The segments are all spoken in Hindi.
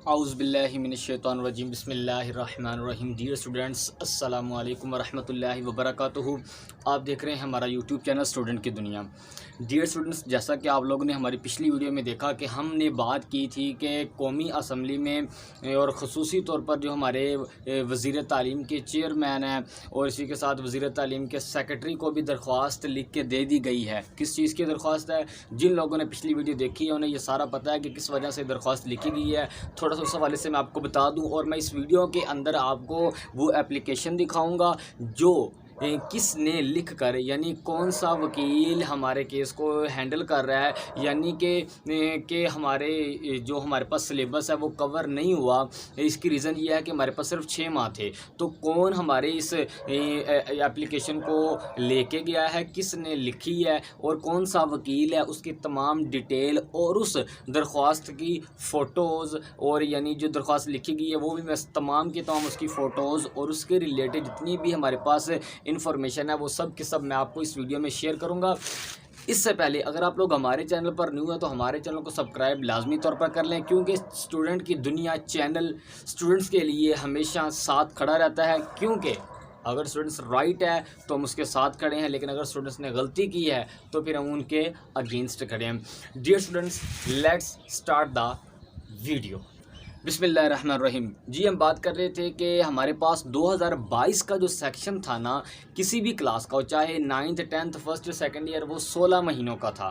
औज़ुबिल्लाहिमिनश्शैतानिर्रजीम बिस्मिल्लाहिर्रहमानिर्रहीम। डियर स्टूडेंट्स, अस्सलामु अलैकुम वरहमतुल्लाहि वबरकातुहू। आप देख रहे हैं हमारा यूट्यूब चैनल स्टूडेंट की दुनिया। डियर स्टूडेंट्स, जैसा कि आप लोगों ने हमारी पिछली वीडियो में देखा कि हमने बात की थी कि कौमी असम्बली में और ख़ुसूसी तौर पर जो हमारे वज़ीर तालीम के चेयरमैन हैं और इसी के साथ वज़ीर तालीम के सेक्रेटरी को भी दरख्वास्त लिख के दे दी गई है। किस चीज़ की दरख्वास्त है? जिन लोगों ने पिछली वीडियो देखी है उन्हें ये सारा पता है कि किस वजह से दरख्वास्त लिखी गई है। थोड़ा सा उस हवाले से मैं आपको बता दूं और मैं इस वीडियो के अंदर आपको वो एप्लीकेशन दिखाऊंगा जो किसने लिख कर, यानी कौन सा वकील हमारे केस को हैंडल कर रहा है, यानी कि हमारे जो हमारे पास सिलेबस है वो कवर नहीं हुआ। इसकी रीज़न ये है कि हमारे पास सिर्फ 6 माह थे। तो कौन हमारे इस एप्लीकेशन को लेके गया है, किसने लिखी है और कौन सा वकील है, उसकी तमाम डिटेल और उस दरख्वास्त की फ़ोटोज़ और यानी जो दरख्वास्त लिखी गई है वो भी मैं तमाम की तमाम उसकी फ़ोटोज़ और उसके रिलेटेड जितनी भी हमारे पास इन्फॉर्मेशन है वो सब की सब मैं आपको इस वीडियो में शेयर करूंगा। इससे पहले अगर आप लोग हमारे चैनल पर न्यू है तो हमारे चैनल को सब्सक्राइब लाजमी तौर पर कर लें, क्योंकि स्टूडेंट की दुनिया चैनल स्टूडेंट्स के लिए हमेशा साथ खड़ा रहता है। क्योंकि अगर स्टूडेंट्स राइट है तो हम उसके साथ खड़े हैं, लेकिन अगर स्टूडेंट्स ने गलती की है तो फिर हम उनके अगेंस्ट खड़े हैं। Dear students, let's start the video. बिस्मिल्लाहिर्रहमानिर्रहीम। जी, हम बात कर रहे थे कि हमारे पास 2022 का जो सेक्शन था ना, किसी भी क्लास का हो, चाहे 9th 10th first second year, वो 16 महीनों का था।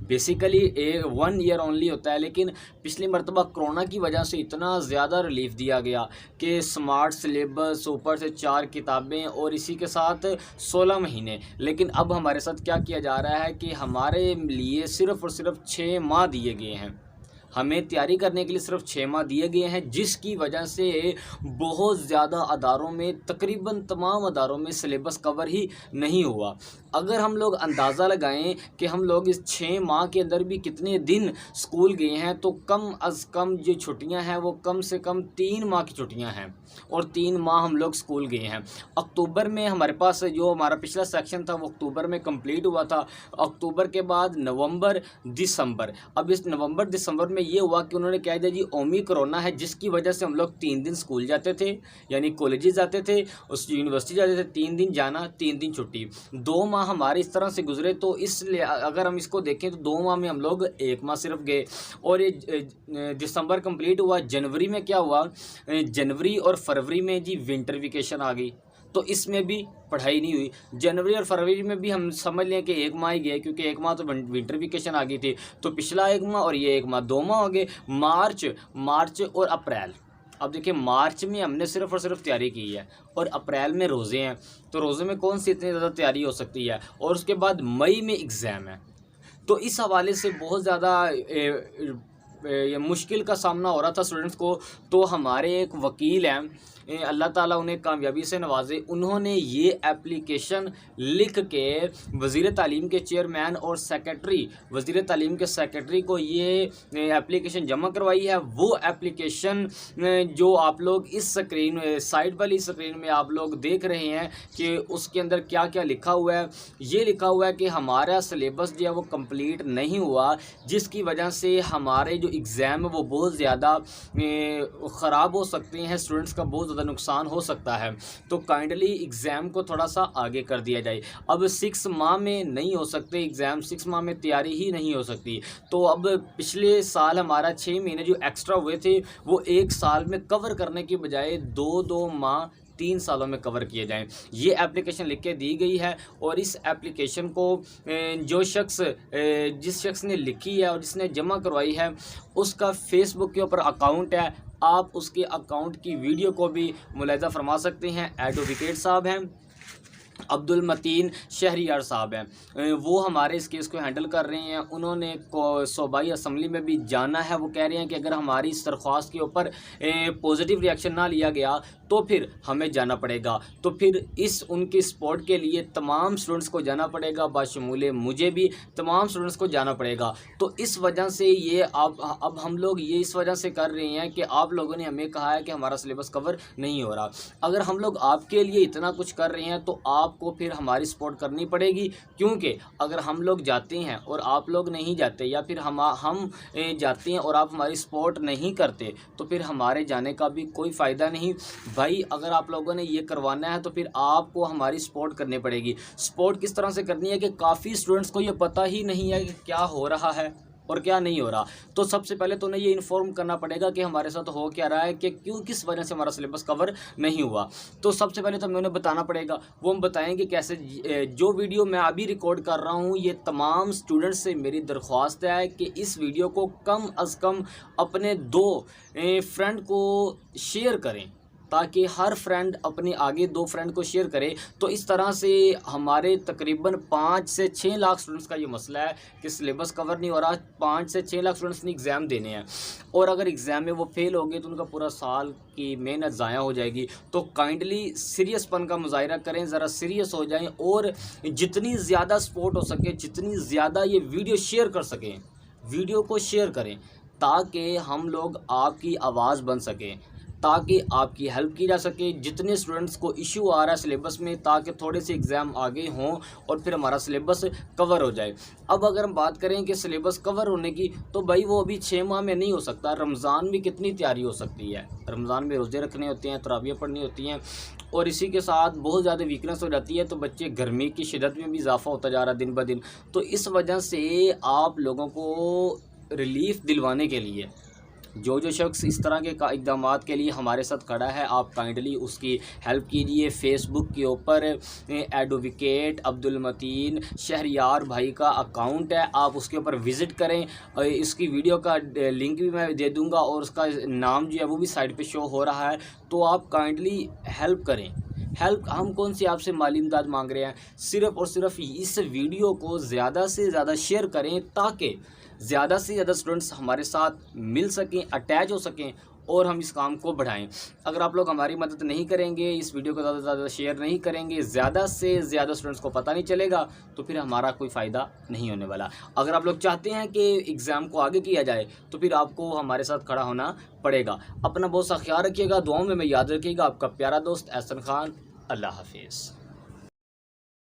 बेसिकली 1 ईयर ओनली होता है, लेकिन पिछली मरतबा कोरोना की वजह से इतना ज़्यादा रिलीफ दिया गया कि स्मार्ट सिलेबस, ऊपर से 4 किताबें और इसी के साथ 16 महीने। लेकिन अब हमारे साथ क्या किया जा रहा है कि हमारे लिए सिर्फ़ और सिर्फ 6 माह दिए गए हैं। हमें तैयारी करने के लिए सिर्फ 6 माह दिए गए हैं, जिसकी वजह से बहुत ज़्यादा अदारों में, तकरीबन तमाम अदारों में सिलेबस कवर ही नहीं हुआ। अगर हम लोग अंदाज़ा लगाएं कि हम लोग इस 6 माह के अंदर भी कितने दिन स्कूल गए हैं, तो कम अज़ कम जो छुट्टियां हैं वो कम से कम 3 माह की छुट्टियां हैं और 3 माह हम लोग स्कूल गए हैं। अक्टूबर में हमारे पास जो हमारा पिछला सेक्शन था वो अक्टूबर में कंप्लीट हुआ था। अक्टूबर के बाद नवंबर, दिसंबर। अब इस नवंबर दिसंबर में ये हुआ कि उन्होंने कह दिया जी ओमिक्रॉन है, जिसकी वजह से हम लोग 3 दिन स्कूल जाते थे, यानी कॉलेजेस जाते थे, उस यूनिवर्सिटी जाते थे। 3 दिन जाना, 3 दिन छुट्टी। 2 माह हमारे इस तरह से गुजरे। तो इसलिए अगर हम इसको देखें तो 2 माह में हम लोग 1 माह सिर्फ गए और ये दिसंबर कंप्लीट हुआ। जनवरी में क्या हुआ, जनवरी और फरवरी में जी विंटर वेकेशन आ गई, तो इसमें भी पढ़ाई नहीं हुई। जनवरी और फरवरी में भी हम समझ लें कि 1 माह ही गए, क्योंकि 1 माह तो विंटर वेकेशन आ गई थी। तो पिछला 1 माह और ये 1 माह, 2 माह हो गए। मार्च और अप्रैल। अब देखिए, मार्च में हमने सिर्फ और सिर्फ तैयारी की है और अप्रैल में रोज़े हैं, तो रोज़े में कौन सी इतनी ज़्यादा तैयारी हो सकती है। और उसके बाद मई में एग्ज़ाम है। तो इस हवाले से बहुत ज़्यादा ये मुश्किल का सामना हो रहा था स्टूडेंट्स को। तो हमारे एक वकील हैं, अल्लाह ताला उन्हें कामयाबी से नवाजे, उन्होंने ये एप्लीकेशन लिख के वज़ीर तालीम के चेयरमैन और सेक्रेटरी, वज़ीर तालीम के सेक्रेटरी को ये एप्लीकेशन जमा करवाई है। वो एप्लीकेशन जो आप लोग इस स्क्रीन, साइड वाली स्क्रीन में आप लोग देख रहे हैं कि उसके अंदर क्या क्या लिखा हुआ है। ये लिखा हुआ है कि हमारा सिलेबस जो है वो कंप्लीट नहीं हुआ, जिसकी वजह से हमारे जो एग्ज़ाम है वो बहुत ज़्यादा ख़राब हो सकते हैं, स्टूडेंट्स का बहुत नुकसान हो सकता है। तो काइंडली एग्ज़ाम को थोड़ा सा आगे कर दिया जाए। अब 6 माह में नहीं हो सकते एग्ज़ाम, 6 माह में तैयारी ही नहीं हो सकती। तो अब पिछले साल हमारा 6 महीने जो एक्स्ट्रा हुए थे वो 1 साल में कवर करने की बजाय 2-2 माह 3 सालों में कवर किए जाएं। ये एप्लीकेशन लिख के दी गई है और इस एप्लीकेशन को जो शख्स, जिस शख्स ने लिखी है और जिसने जमा करवाई है, उसका फेसबुक के ऊपर अकाउंट है। आप उसके अकाउंट की वीडियो को भी मुलाहिज़ा फरमा सकते हैं। एडवोकेट साहब हैं, अब्दुल मतीन शहरियार साहब हैं, वो हमारे इस केस को हैंडल कर रहे हैं। उन्होंने सूबाई असम्बली में भी जाना है। वो कह रहे हैं कि अगर हमारी इस दरख्वास्त के ऊपर पॉजिटिव रिएक्शन ना लिया गया तो फिर हमें जाना पड़ेगा। तो फिर इस उनकी सपोर्ट के लिए तमाम स्टूडेंट्स को जाना पड़ेगा, बाशमूल मुझे भी तमाम स्टूडेंट्स को जाना पड़ेगा। तो इस वजह से ये अब हम लोग ये इस वजह से कर रहे हैं कि आप लोगों ने हमें कहा है कि हमारा सिलेबस कवर नहीं हो रहा। अगर हम लोग आपके लिए इतना कुछ कर रहे हैं तो आपको फिर हमारी सपोर्ट करनी पड़ेगी, क्योंकि अगर हम लोग जाते हैं और आप लोग नहीं जाते, या फिर हम जाते हैं और आप हमारी सपोर्ट नहीं करते, तो फिर हमारे जाने का भी कोई फ़ायदा नहीं भाई। अगर आप लोगों ने ये करवाना है तो फिर आपको हमारी सपोर्ट करनी पड़ेगी। सपोर्ट किस तरह से करनी है कि काफ़ी स्टूडेंट्स को ये पता ही नहीं है कि क्या हो रहा है और क्या नहीं हो रहा। तो सबसे पहले तो उन्हें ये इन्फॉर्म करना पड़ेगा कि हमारे साथ हो क्या रहा है, कि क्यों किस वजह से हमारा सिलेबस कवर नहीं हुआ। तो सबसे पहले तो हमें उन्हें बताना पड़ेगा। वो हम बताएंगे कैसे। जो वीडियो मैं अभी रिकॉर्ड कर रहा हूँ, ये तमाम स्टूडेंट्स से मेरी दरख्वास्त है कि इस वीडियो को कम अज़ कम अपने 2 फ्रेंड को शेयर करें, ताकि हर फ्रेंड अपने आगे 2 फ्रेंड को शेयर करे। तो इस तरह से हमारे तकरीबन 5 से 6 लाख स्टूडेंट्स का ये मसला है कि सिलेबस कवर नहीं हो रहा। 5 से 6 लाख स्टूडेंट्स ने एग्ज़ाम देने हैं, और अगर एग्ज़ाम में वो फेल हो गए तो उनका पूरा साल की मेहनत ज़ाया हो जाएगी। तो काइंडली सीरियसपन का मुजाहिरा करें, ज़रा सीरियस हो जाएं, और जितनी ज़्यादा सपोर्ट हो सके, जितनी ज़्यादा ये वीडियो शेयर कर सकें, वीडियो को शेयर करें, ताकि हम लोग आपकी आवाज़ बन सकें, ताकि आपकी हेल्प की जा सके। जितने स्टूडेंट्स को इशू आ रहा है सिलेबस में, ताकि थोड़े से एग्ज़ाम आगे हों और फिर हमारा सिलेबस कवर हो जाए। अब अगर हम बात करें कि सिलेबस कवर होने की, तो भाई वो अभी 6 माह में नहीं हो सकता। रमज़ान में कितनी तैयारी हो सकती है, रमज़ान में रोज़े रखने होते हैं, तरावियाँ पढ़नी होती हैं, और इसी के साथ बहुत ज़्यादा वीकनेस हो जाती है। तो बच्चे गर्मी की शिद्दत में भी इजाफा होता जा रहा है दिन ब दिन। तो इस वजह से आप लोगों को रिलीफ़ दिलवाने के लिए जो शख्स इस तरह के इक़दामात के लिए हमारे साथ खड़ा है, आप काइंडली उसकी हेल्प कीजिए। फेसबुक के ऊपर एडवोकेट अब्दुल मतीन शहरियार भाई का अकाउंट है, आप उसके ऊपर विज़िट करें। इसकी वीडियो का लिंक भी मैं दे दूंगा, और उसका नाम जो है वो भी साइड पे शो हो रहा है। तो आप काइंडली हेल्प करें। हेल्प हम कौन सी आपसे माली इमदाद मांग रहे हैं, सिर्फ़ और सिर्फ इस वीडियो को ज़्यादा से ज़्यादा शेयर करें, ताकि ज़्यादा से ज़्यादा स्टूडेंट्स हमारे साथ मिल सकें, अटैच हो सकें, और हम इस काम को बढ़ाएं। अगर आप लोग हमारी मदद नहीं करेंगे, इस वीडियो को ज़्यादा से ज़्यादा शेयर नहीं करेंगे, ज़्यादा से ज़्यादा स्टूडेंट्स को पता नहीं चलेगा, तो फिर हमारा कोई फ़ायदा नहीं होने वाला। अगर आप लोग चाहते हैं कि एग्ज़ाम को आगे किया जाए, तो फिर आपको हमारे साथ खड़ा होना पड़ेगा। अपना बहुत सा ख्याल रखिएगा, दुआओं में याद रखिएगा। आपका प्यारा दोस्त एहसन खान। अल्लाह हाफिज़।